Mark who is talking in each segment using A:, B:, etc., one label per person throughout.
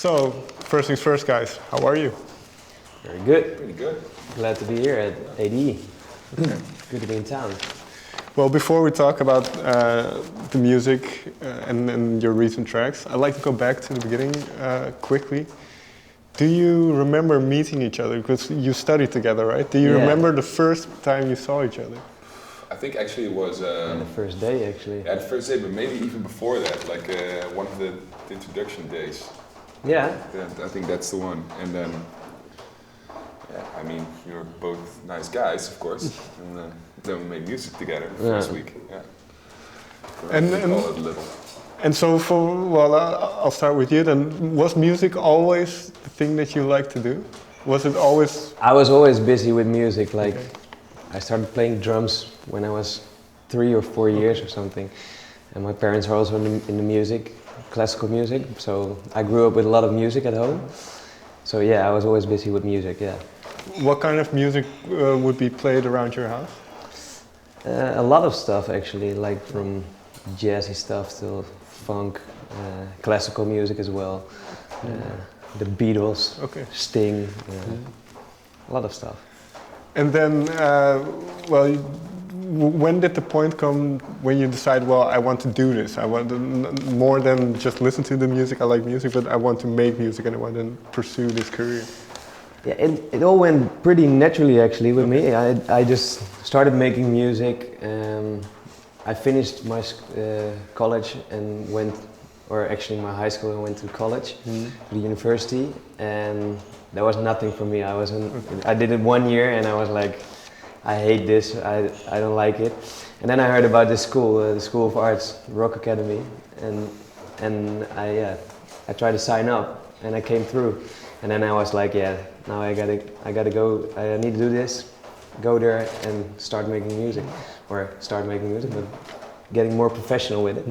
A: So, first things first, guys. How are you?
B: Very good.
C: Pretty good.
B: Glad to be here at ADE. Good to be in town.
A: Well, before we talk about the music and your recent tracks, I'd like to go back to the beginning quickly. Do you remember meeting each other? Because you studied together, right? Do you remember the first time you saw each other?
C: I think actually it was...
B: the first day, actually.
C: Yeah, the first day, but maybe even before that, like one of the introduction days.
B: Yeah.
C: I think that's the one. And then, yeah, I mean, you're both nice guys, of course. And then we made music together the first week. Yeah.
A: And so, I'll start with you then. Was music always the thing that you liked to do? Was it always?
B: I was always busy with music. Like, I started playing drums when I was 3 or 4 years or something. And my parents are also in the music, classical music. So I grew up with a lot of music at home. So yeah, I was always busy with music, yeah.
A: What kind of music would be played around your house?
B: A lot of stuff actually, like from jazzy stuff to funk, classical music as well. The Beatles, Sting, a lot of stuff.
A: And then, when did the point come when you decide, well, I want to do this? I want to, more than just listen to the music, I like music, but I want to make music and I want to pursue this career.
B: Yeah, it all went pretty naturally actually with me. I just started making music. I finished my college and my high school and went to college, to the university, and that was nothing for me. I did it 1 year and I was like, I hate this, I don't like it. And then I heard about this school, the School of Arts, Rock Academy, and I tried to sign up and I came through. And then I was like, yeah, now I gotta go, I need to do this, go there and start making music. But getting more professional with it.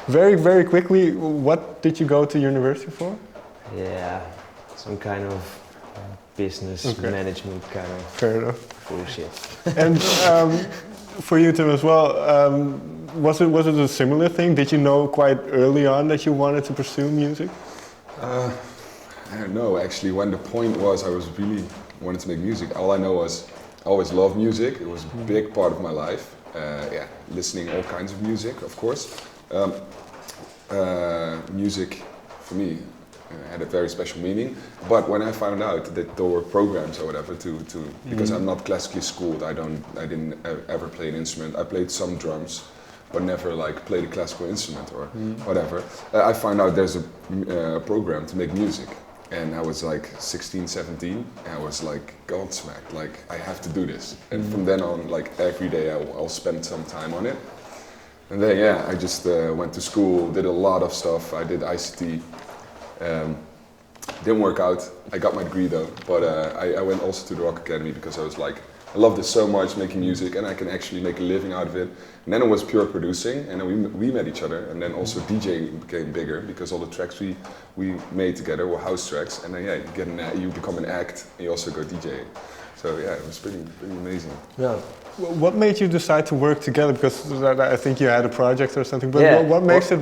A: Very, very quickly, what did you go to university for?
B: Yeah, some kind of business management kind of
A: Fair enough.
B: bullshit.
A: And for you, Tim, as well, was it a similar thing? Did you know quite early on that you wanted to pursue music?
C: I don't know, actually, when the point was I was really wanted to make music, all I know was I always loved music. It was a big part of my life. Listening all kinds of music, of course. Music, for me, had a very special meaning. But when I found out that there were programs or whatever because I'm not classically schooled, I didn't ever play an instrument. I played some drums, but never like played a classical instrument or whatever. I found out there's a program to make music. And I was like 16, 17, and I was like gobsmacked, like I have to do this. And from then on, like every day I'll spend some time on it. And then I just went to school, did a lot of stuff. I did ICT, didn't work out. I got my degree though, but I went also to the Rock Academy because I was like, I love this so much, making music, and I can actually make a living out of it. And then it was pure producing, and then we met each other, and then also DJing became bigger because all the tracks we made together were house tracks, and then you become an act, and you also go DJ. So it was pretty amazing.
A: Yeah. What made you decide to work together? Because I think you had a project or something, but what makes it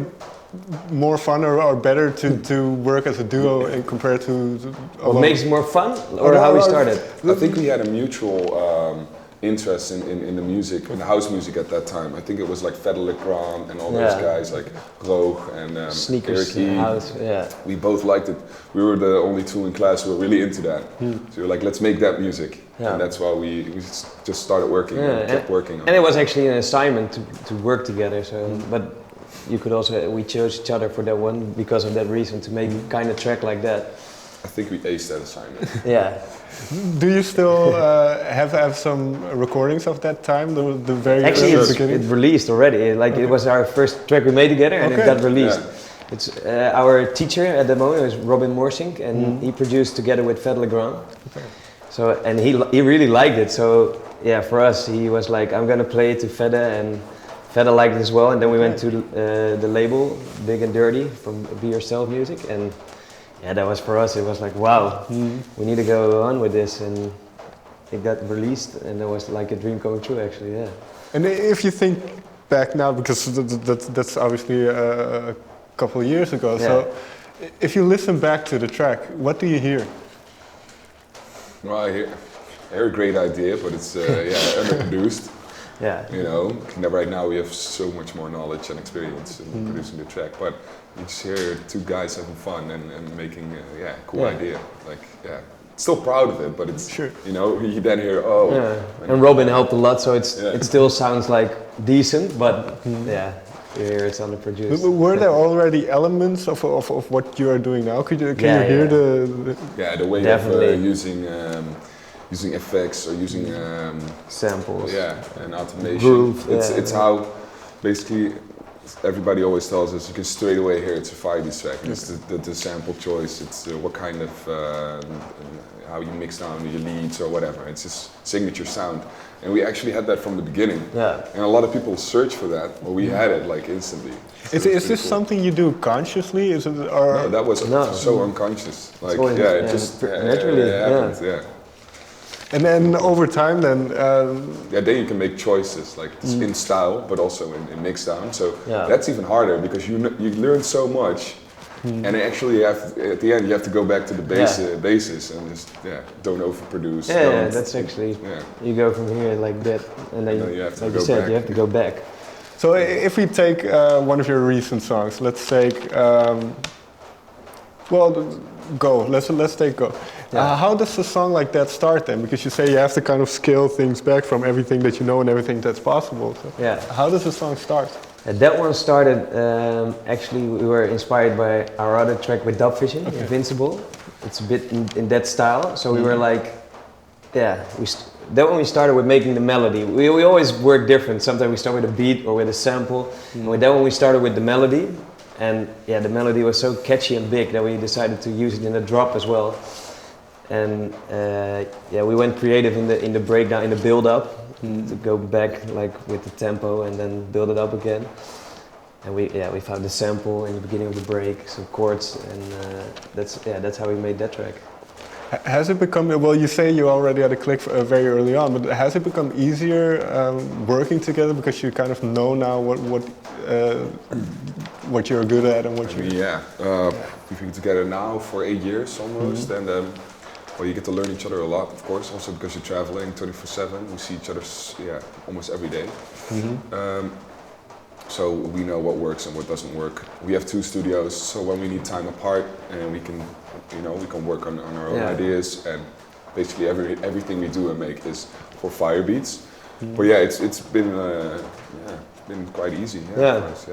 A: more fun or better to work as a duo compared to alone?
B: What makes it more fun, or how we started?
C: I think we had a mutual interest in the music, in the house music at that time. I think it was like Fedde le Grand and all those guys like Roog and
B: Sneakers,
C: Eric E.
B: house,
C: We both liked it. We were the only two in class who were really into that. So we were like, let's make that music. And that's why we just started working and kept working on it.
B: And it was actually an assignment to work together. So, but you could also, we chose each other for that one because of that reason, to make kind of track like that.
C: I think we aced that assignment.
B: Yeah.
A: Do you still have some recordings of that time, the very
B: actually
A: beginning?
B: It released already. It was our first track we made together, and it got released.
C: Yeah.
B: It's our teacher at the moment was Robin Morsink, and he produced together with Fedde le Grand. So, and he really liked it. So yeah, for us, he was like, I'm gonna play it to Fedde, and Fedde liked it as well. And then we went to the label Big and Dirty from Be Yourself Music, and yeah, that was for us. It was like, wow, we need to go on with this, and it got released, and that was like a dream coming true, actually. Yeah.
A: And if you think back now, because that's obviously a couple of years ago, so If you listen back to the track, what do you hear?
C: Well, I hear a great idea, but it's underproduced.
B: Yeah.
C: You know, right now we have so much more knowledge and experience in producing the track, but you just hear two guys having fun and making a cool idea. Like, still proud of it, but it's, you know, you then hear,
B: and Robin helped a lot, so it still sounds like decent, but you hear it's underproduced.
A: But were there already elements of what you are doing now? Can you hear
C: the way of using effects or using
B: samples,
C: and automation.
B: Groove,
C: it's how basically everybody always tells us you can straight away hear it's a Firebeatz track. It's the sample choice. It's what kind of how you mix down your leads or whatever. It's just signature sound, and we actually had that from the beginning.
B: Yeah.
C: And a lot of people search for that. Well, we had it like instantly. So
A: is this something you do consciously? Is it or
C: no? That was so unconscious. Like it just
B: naturally
C: happens. Yeah.
A: And then over time, then
C: then you can make choices like in style, but also in mix down. So that's even harder because you learn so much, and actually at the end you have to go back to the basis and just don't overproduce.
B: That's actually you go from here like that, and then
C: you have to
B: like
C: go
B: you said,
C: back.
B: you have to go back.
A: So if we take one of your recent songs, let's take Go. Let's take Go. How does a song like that start then? Because you say you have to kind of scale things back from everything that you know and everything that's possible. So how does a song start?
B: That one started, actually we were inspired by our other track with Dub Vision, Invincible. It's a bit in that style, so we were like, that when we started with making the melody. We always work different. Sometimes we start with a beat or with a sample. And with that one we started with the melody. And the melody was so catchy and big that we decided to use it in the drop as well. And we went creative in the breakdown, in the build up, to go back like with the tempo and then build it up again. And we found the sample in the beginning of the break, some chords, and that's how we made that track.
A: Has it become, well, you say you already had a click very early on, but has it become easier working together because you kind of know now what you're good at and what you're...
C: We've been together now for 8 years almost, and you get to learn each other a lot, of course, also because you're traveling 24/7. We see each other almost every day. So we know what works and what doesn't work. We have 2 studios, so when we need time apart, and we can work on our own ideas, and basically everything we do and make is for Firebeatz. But it's been quite easy. For us,